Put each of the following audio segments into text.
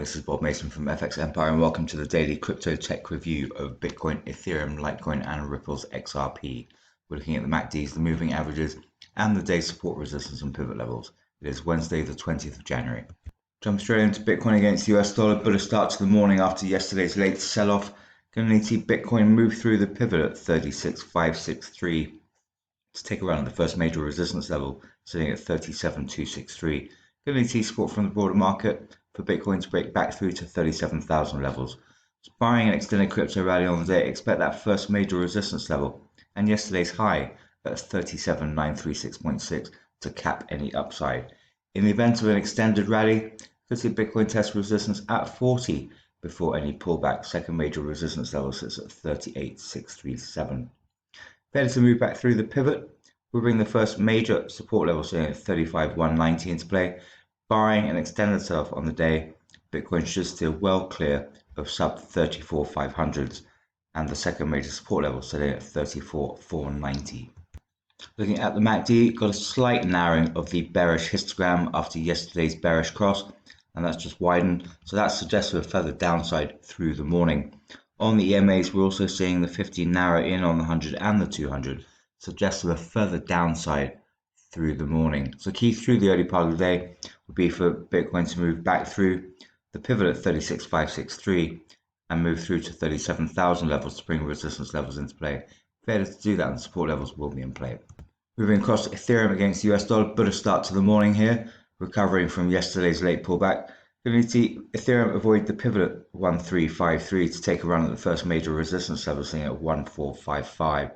this is Bob Mason from FX Empire and welcome to the daily crypto tech review of Bitcoin, Ethereum, Litecoin and Ripple's XRP. We're looking at the MACDs, the moving averages and the day's support, resistance and pivot levels. It is Wednesday the 20th of January. Jump straight into Bitcoin against the US dollar. Bullish start to the morning after yesterday's late sell-off. Going to need to see Bitcoin move through the pivot at 36,563 to take a run at the first major resistance level, sitting at 37,263. Going to need to see support from the broader market for Bitcoin to break back through to 37,000 levels. Barring an extended crypto rally on the day, expect that first major resistance level and yesterday's high at 37,936.6 to cap any upside. In the event of an extended rally, could see Bitcoin test resistance at 40 before any pullback. Second major resistance level sits at 38,637. Better to move back through the pivot. We'll bring the first major support level sitting at 35,190 into play. Barring an extended sell-off on the day, Bitcoin should steer well clear of sub 34,500s and the second major support level sitting at 34,490. Looking at the MACD, got a slight narrowing of the bearish histogram after yesterday's bearish cross, and that's just widened, so that suggests a further downside through the morning. On the EMAs, we're also seeing the 50 narrow in on the 100 and the 200, suggesting a further downside through the morning. So key through the early part of the day would be for Bitcoin to move back through the pivot at 36,563 and move through to 37,000 levels to bring resistance levels into play. Failure to do that, and support levels will be in play. Moving across to Ethereum against the US dollar, bullish start to the morning here, recovering from yesterday's late pullback. Going to see Ethereum avoid the pivot at 1353 to take a run at the first major resistance level, sitting at 1455.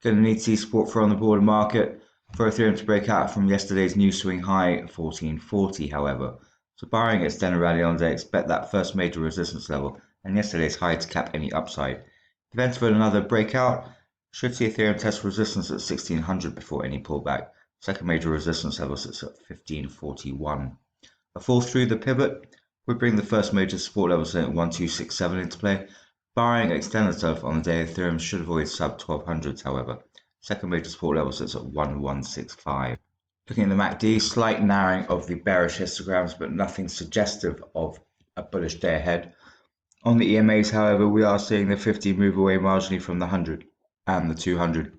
Going to need to see support from the broader market for Ethereum to break out from yesterday's new swing high 1440, however. So barring extended rally on the day, expect that first major resistance level and yesterday's high to cap any upside. Events for another breakout should see Ethereum test resistance at 1600 before any pullback. Second major resistance level sits at 1541. A fall through the pivot would bring the first major support level at 1267 into play. Barring extended sell-off on the day, Ethereum should avoid sub 1200s, however. Second major support level sits at 1165. Looking at the MACD, slight narrowing of the bearish histograms, but nothing suggestive of a bullish day ahead. On the EMAs, however, we are seeing the 50 move away marginally from the 100 and the 200,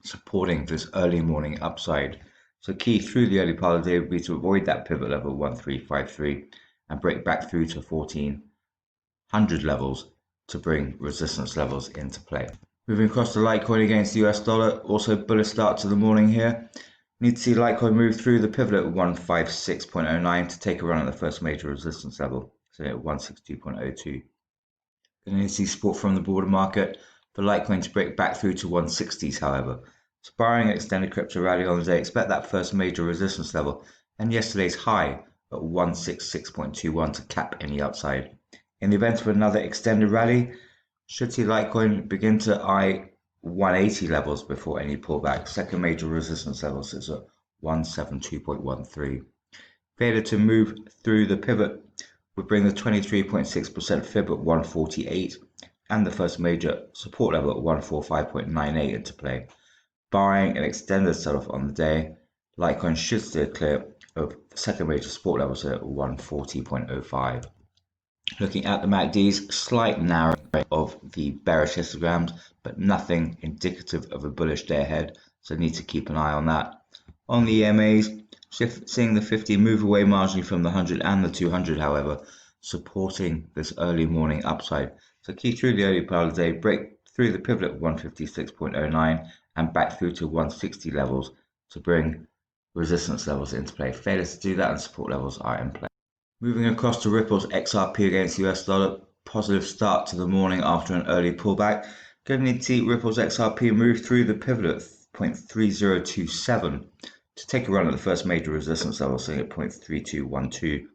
supporting this early morning upside. So key through the early part of the day would be to avoid that pivot level 1353 and break back through to 1400 levels to bring resistance levels into play. Moving across to Litecoin against the US dollar, also bullish start to the morning here. Need to see Litecoin move through the pivot at 156.09 to take a run at the first major resistance level, so at 162.02. Going to need to see support from the broader market for Litecoin to break back through to 160s, however. So barring an extended crypto rally on the day, expect that first major resistance level and yesterday's high at 166.21 to cap any upside. In the event of another extended rally, should see Litecoin begin to eye 180 levels before any pullback. Second major resistance level sits at 172.13. Failure to move through the pivot would bring the 23.6% fib at 148 and the first major support level at 145.98 into play. Barring an extended sell-off on the day, Litecoin should steer clear of the second major support level at 140.05. Looking at the MACDs, slight narrowing of the bearish histograms, but nothing indicative of a bullish day ahead, so need to keep an eye on that. On the EMAs, seeing the 50 move away marginally from the 100 and the 200, however, supporting this early morning upside. So key through the early part of the day, break through the pivot at 156.09 and back through to 160 levels to bring resistance levels into play. Failure to do that and support levels are in play. Moving across to Ripple's XRP against the US dollar, positive start to the morning after an early pullback. Going to need to see Ripple's XRP move through the pivot at 0.3027 to take a run at the first major resistance level, sitting at 0.3212. Going to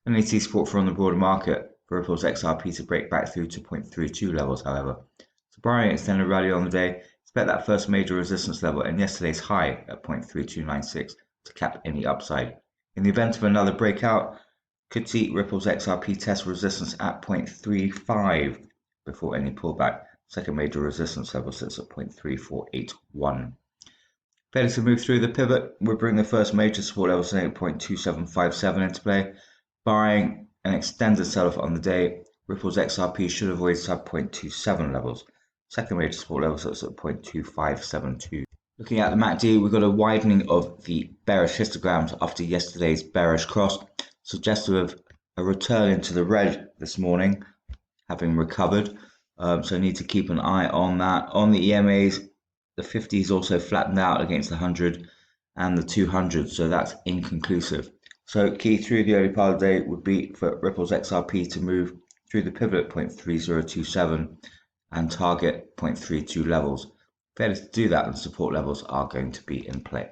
need to see support from the broader market for Ripple's XRP to break back through to 0.32 levels, however. So barring an extended rally on the day, expect that first major resistance level and yesterday's high at 0.3296 to cap any upside. In the event of another breakout, could see Ripple's XRP test resistance at 0.35 before any pullback. Second major resistance level sits at 0.3481. Failure to move through the pivot would bring the first major support level sitting at 0.2757 into play. Barring an extended sell-off on the day, Ripple's XRP should avoid sub 0.27 levels. Second major support level sits at 0.2572. Looking at the MACD, we've got a widening of the bearish histograms after yesterday's bearish cross, suggestive of a return into the red this morning, having recovered. So need to keep an eye on that. On the EMAs, the 50s also flattened out against the 100 and the 200, so that's inconclusive. So key through the early part of the day would be for Ripple's XRP to move through the pivot at 0.3027 and target 0.32 levels. Failure to do that, and support levels are going to be in play.